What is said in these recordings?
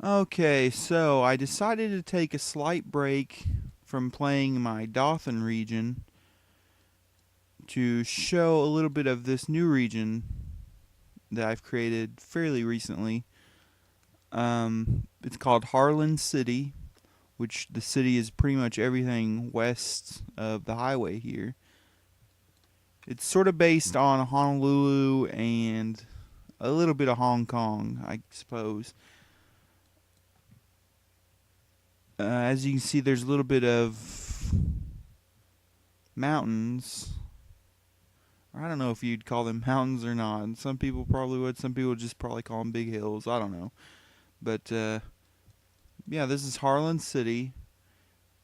Okay, so I decided to take a slight break from playing my Dothan region to show a little bit of this new region that I've created fairly recently. It's called Harlin CIty, which the city is pretty much everything west of the highway here. It's sort of based on Honolulu and a little bit of Hong Kong, I suppose. As you can see, there's a little bit of mountains. I don't know if you'd call them mountains or not. Some people probably would. Some people just probably call them big hills. I don't know. But yeah, this is Harlan CIty.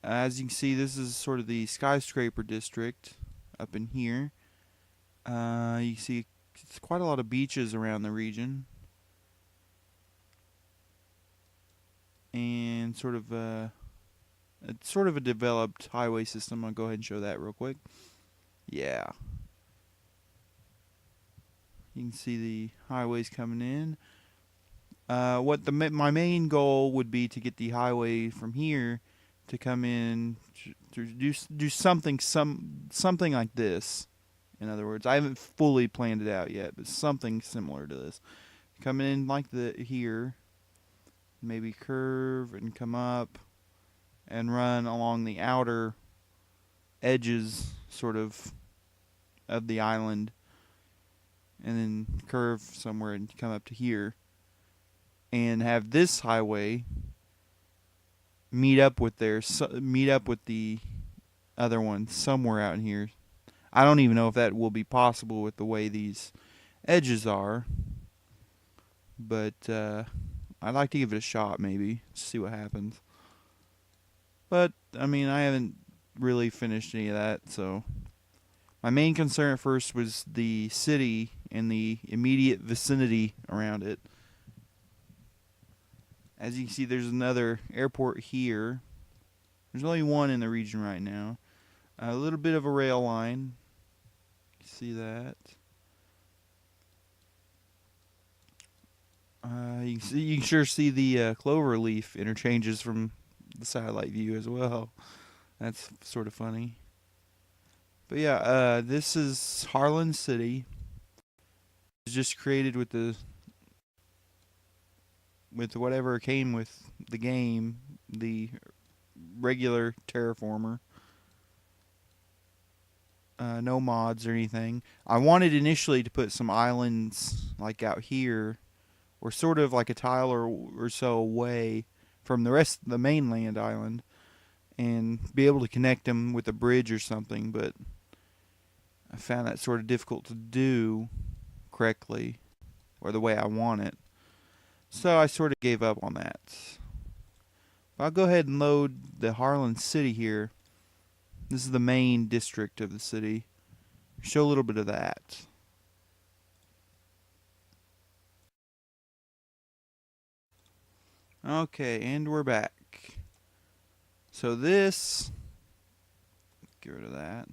As you can see, this is sort of the skyscraper district up in here. You see it's quite a lot of beaches around the region. And it's sort of a developed highway system. I'll go ahead and show that real quick. Yeah. You can see the highways coming in. My main goal would be to get the highway from here to come in to do something like this. In other words, I haven't fully planned it out yet, but something similar to this. Come in like here, maybe curve and come up and run along the outer edges, sort of the island, and then curve somewhere and come up to here, and have this highway meet up with the other one somewhere out in here. I don't even know if that will be possible with the way these edges are, but I'd like to give it a shot, maybe see what happens. But I mean, I haven't really finished any of that, so my main concern at first was the city and the immediate vicinity around it. As you can see, there's another airport here. There's only one in the region right now. A little bit of a rail line. See that? You can sure see the clover leaf interchanges from the satellite view as well. That's sort of funny. But yeah, this is Harlan CIty. It's just created with whatever came with the game, the regular terraformer. No mods or anything. I wanted initially to put some islands like out here, or sort of like a tile or so away from the rest of the mainland island, and be able to connect them with a bridge or something, but I found that sort of difficult to do correctly, or the way I want it. So I sort of gave up on that. But I'll go ahead and load the Harlan CIty here. This is the main district of the city. Show a little bit of that. Okay, and we're back. So this, get rid of that.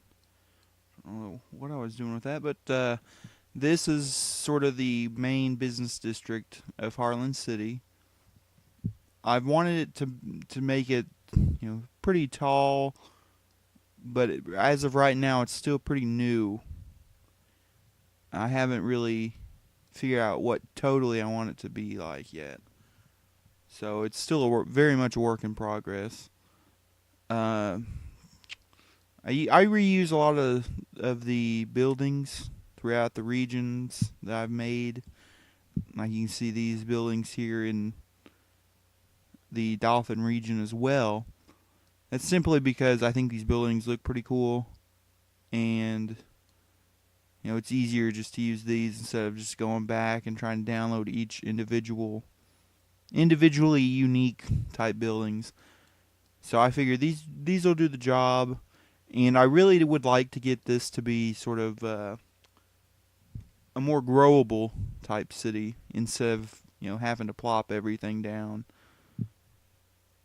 I don't know what I was doing with that, but this is sort of the main business district of Harlan CIty. I've wanted it to make it, pretty tall, but as of right now, it's still pretty new. I haven't really figured out what totally I want it to be like yet. So it's still very much a work in progress. I reuse a lot of the buildings throughout the regions that I've made. Like you can see these buildings here in the Dolphin region as well. That's simply because I think these buildings look pretty cool, and it's easier just to use these instead of just going back and trying to download each individually unique type buildings. So I figured these will do the job, and I really would like to get this to be sort of a more growable type city instead of having to plop everything down.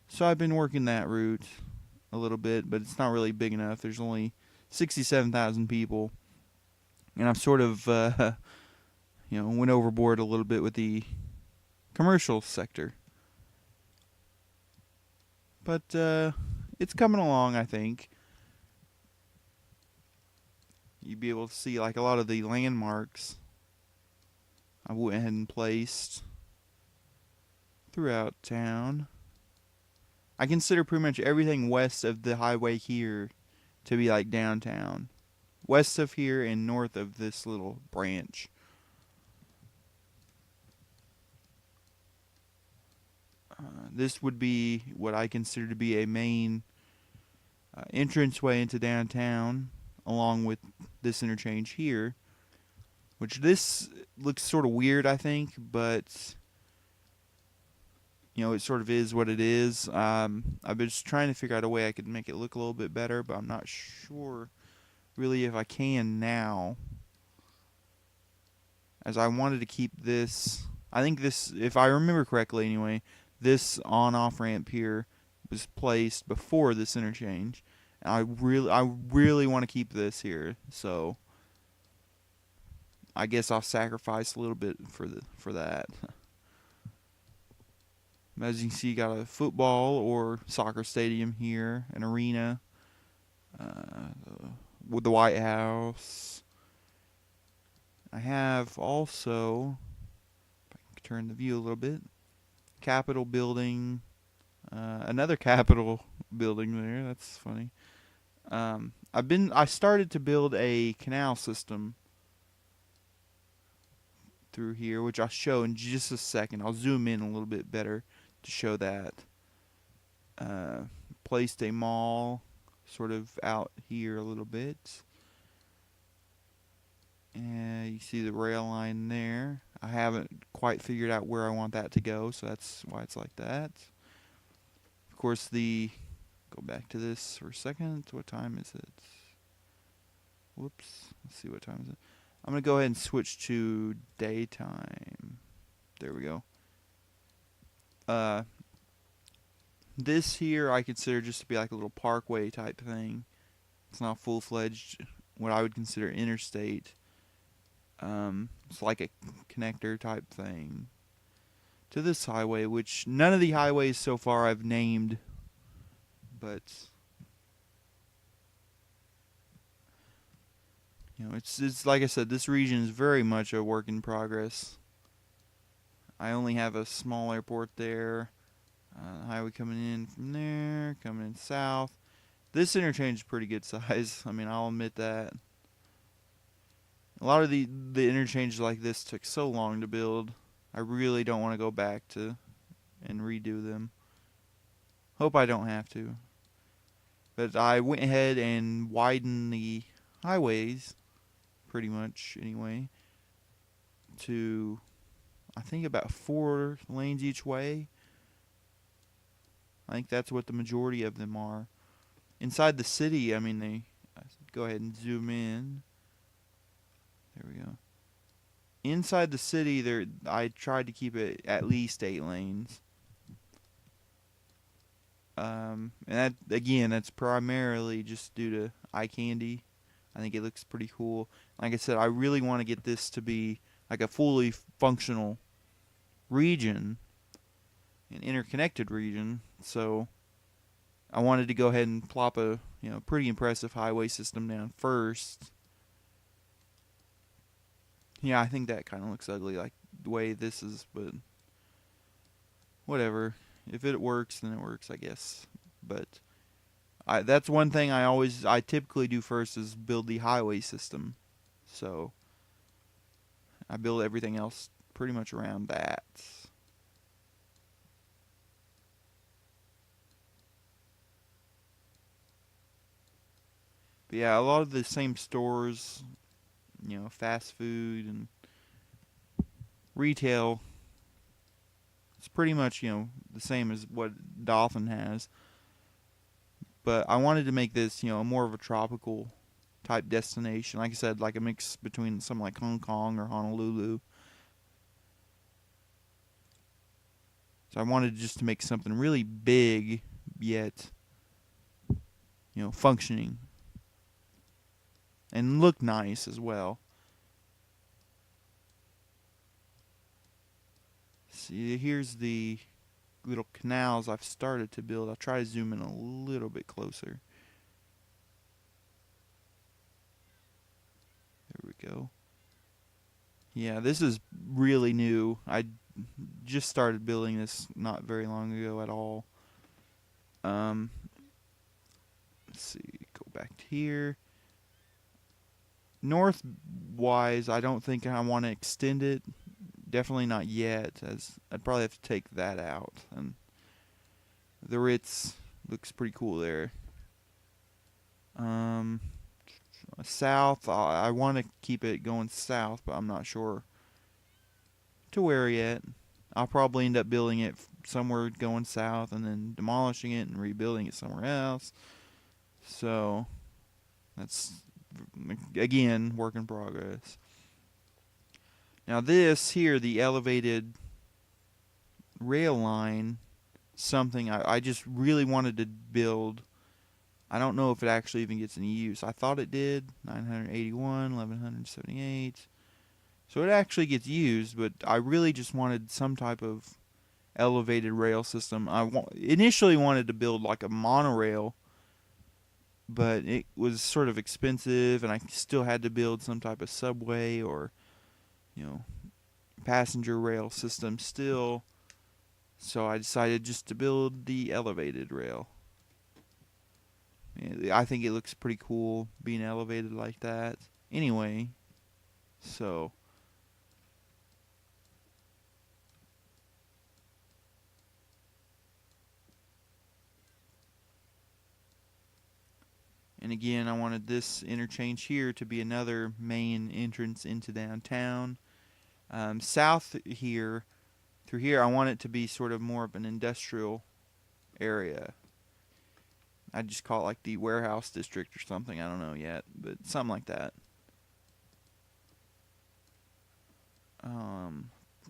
So I've been working that route a little bit, but it's not really big enough. There's only 67,000 people, and I've sort of went overboard a little bit with the commercial sector. but it's coming along, I think. You'd be able to see like a lot of the landmarks I went ahead and placed throughout town. I consider pretty much everything west of the highway here to be like downtown. West of here and north of this little branch. This would be what I consider to be a main entranceway into downtown, along with this interchange here. Which this looks sort of weird, I think, but it sort of is what it is. I've been just trying to figure out a way I could make it look a little bit better, but I'm not sure really if I can now. As I wanted to keep this, I think this, if I remember correctly anyway, this on-off ramp here was placed before this interchange. And I really want to keep this here, so I guess I'll sacrifice a little bit for that. As you can see, you got a football or soccer stadium here, an arena, with the White House. I have also, if I can turn the view a little bit, Capitol building, another Capitol building there. That's funny. I started to build a canal system through here, which I'll show in just a second. I'll zoom in a little bit better to show that. Placed a mall sort of out here a little bit. And you see the rail line there. I haven't quite figured out where I want that to go, so that's why it's like that. Of course, go back to this for a second. What time is it? Whoops. Let's see, what time is it? I'm going to go ahead and switch to daytime. There we go. This here I consider just to be like a little parkway type thing. It's not full-fledged, what I would consider interstate. It's like a connector type thing to this highway, which none of the highways so far I've named, but it's like I said, this region is very much a work in progress. I only have a small airport there. Highway coming in from there, coming in south. This interchange is pretty good size. I mean, I'll admit that. A lot of the interchanges like this took so long to build. I really don't want to go back to and redo them. Hope I don't have to. But I went ahead and widened the highways, pretty much anyway, to I think about 4 lanes each way. I think that's what the majority of them are. Inside the city, I mean, go ahead and zoom in. There we go. Inside the city, I tried to keep it at least 8 lanes. And that, again, that's primarily just due to eye candy. I think it looks pretty cool. Like I said, I really want to get this to be like a fully functional region, an interconnected region. So I wanted to go ahead and plop a pretty impressive highway system down first. Yeah, I think that kind of looks ugly, like the way this is, but whatever. If it works, then it works, I guess. But that's one thing I typically do first is build the highway system. So I build everything else pretty much around that. But yeah, a lot of the same stores, fast food and retail, it's pretty much, the same as what Dolphin has. But I wanted to make this, more of a tropical type destination. Like I said, like a mix between something like Hong Kong or Honolulu. So I wanted just to make something really big, yet, functioning. And look nice as well. See, here's the little canals I've started to build. I'll try to zoom in a little bit closer. There we go. Yeah, this is really new. I just started building this not very long ago at all. Um, let's see, go back to here. North-wise, I don't think I want to extend it. Definitely not yet, as I'd probably have to take that out. And the Ritz looks pretty cool there. South, I want to keep it going south, but I'm not sure to where yet. I'll probably end up building it somewhere going south and then demolishing it and rebuilding it somewhere else. So that's, again, work in progress. Now this here, the elevated rail line, something I just really wanted to build. I don't know if it actually even gets any use. I thought it did. 981, 1178. So it actually gets used, but I really just wanted some type of elevated rail system. Initially wanted to build like a monorail, but it was sort of expensive, and I still had to build some type of subway or, passenger rail system still. So I decided just to build the elevated rail. I think it looks pretty cool being elevated like that. Anyway, so and again, I wanted this interchange here to be another main entrance into downtown. South here, through here, I want it to be sort of more of an industrial area. I'd just call it like the warehouse district or something. I don't know yet, but something like that. Let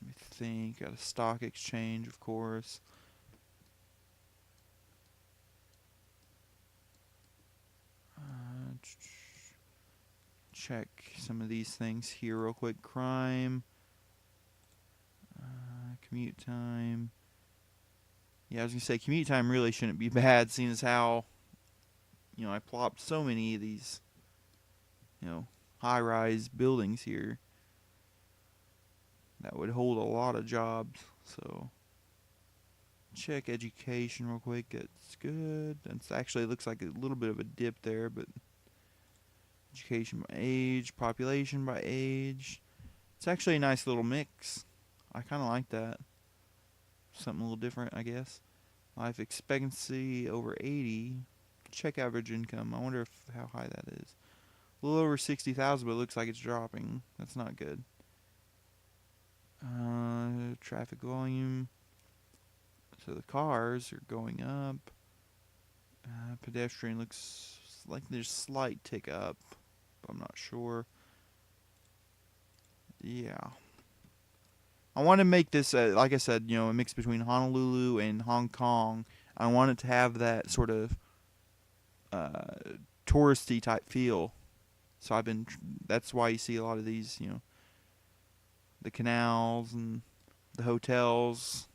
me think. Got a stock exchange, of course. Check some of these things here real quick. Crime. Commute time. Yeah, I was going to say commute time really shouldn't be bad, seeing as how, I plopped so many of these, high-rise buildings here that would hold a lot of jobs. So check education real quick. It's good. It actually looks like a little bit of a dip there, but education by age, population by age. It's actually a nice little mix. I kind of like that. Something a little different, I guess. Life expectancy over 80. Check average income. I wonder how high that is. A little over 60,000, but it looks like it's dropping. That's not good. Traffic volume. So the cars are going up. Pedestrian looks like there's slight tick up, but I'm not sure. Yeah. I want to make this, like I said, a mix between Honolulu and Hong Kong. I want it to have that sort of touristy type feel. So that's why you see a lot of these, the canals and the hotels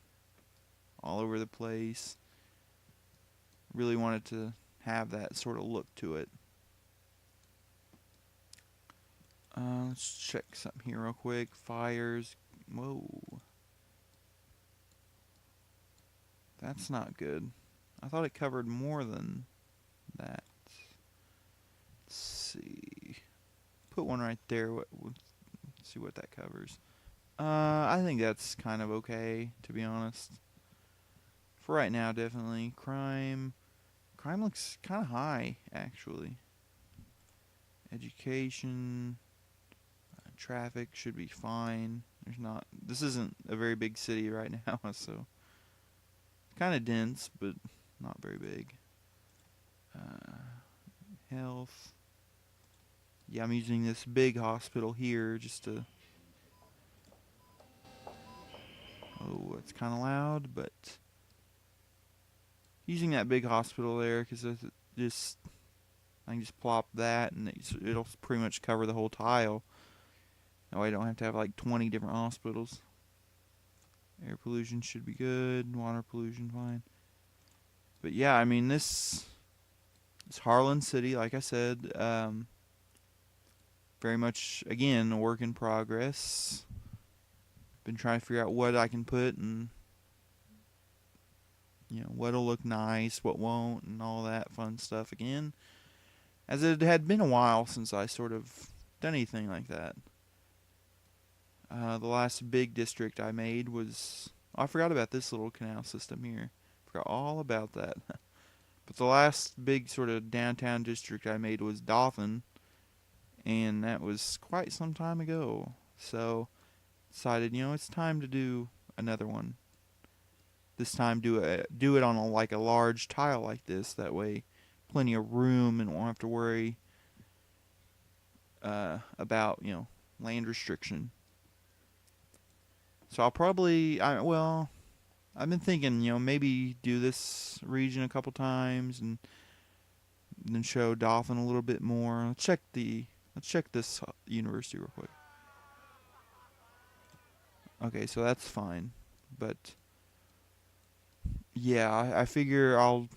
all over the place. Really wanted to have that sort of look to it. Let's check something here real quick. Fires. Whoa. That's not good. I thought it covered more than that. Let's see. Put one right there. Let's see what that covers. I think that's kind of okay, to be honest. For right now, definitely. Crime. Crime looks kind of high, actually. Education. Traffic should be fine. This isn't a very big city right now, so kind of dense, but not very big. Health. Yeah, I'm using this big hospital here just to... Oh, it's kind of loud, but... Using that big hospital there because I can just plop that and it'll pretty much cover the whole tile. That way I don't have to have like 20 different hospitals. Air pollution should be good. Water pollution fine. But yeah, I mean this Harlin CIty, like I said, very much again a work in progress. Been trying to figure out what I can put and what'll look nice, what won't, and all that fun stuff again. As it had been a while since I sort of done anything like that. The last big district I made was I forgot about this little canal system here. Forgot all about that. But the last big sort of downtown district I made was Dothan, and that was quite some time ago. So decided, it's time to do another one. This time do it on a large tile like this. That way, plenty of room and won't have to worry about land restriction. So I'll probably I've been thinking maybe do this region a couple times and then show Dothan a little bit more. Let's check this university real quick. Okay, so that's fine, but yeah, I figure I'll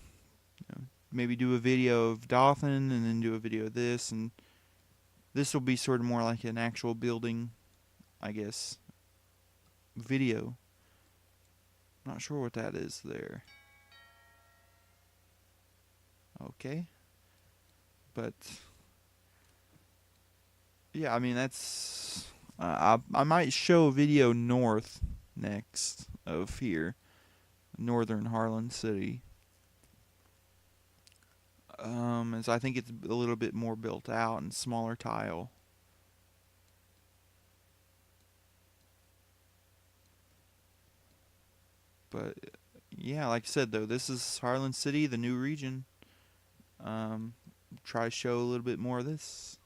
maybe do a video of Dothan and then do a video of this, and this will be sort of more like an actual building, I guess, video. Not sure what that is there. Okay. But yeah, I mean that's I might show a video north next of here, northern Harlin CIty. As I think it's a little bit more built out and smaller tile. But yeah, like I said though, this is Harlin CIty, the new region. Try to show a little bit more of this.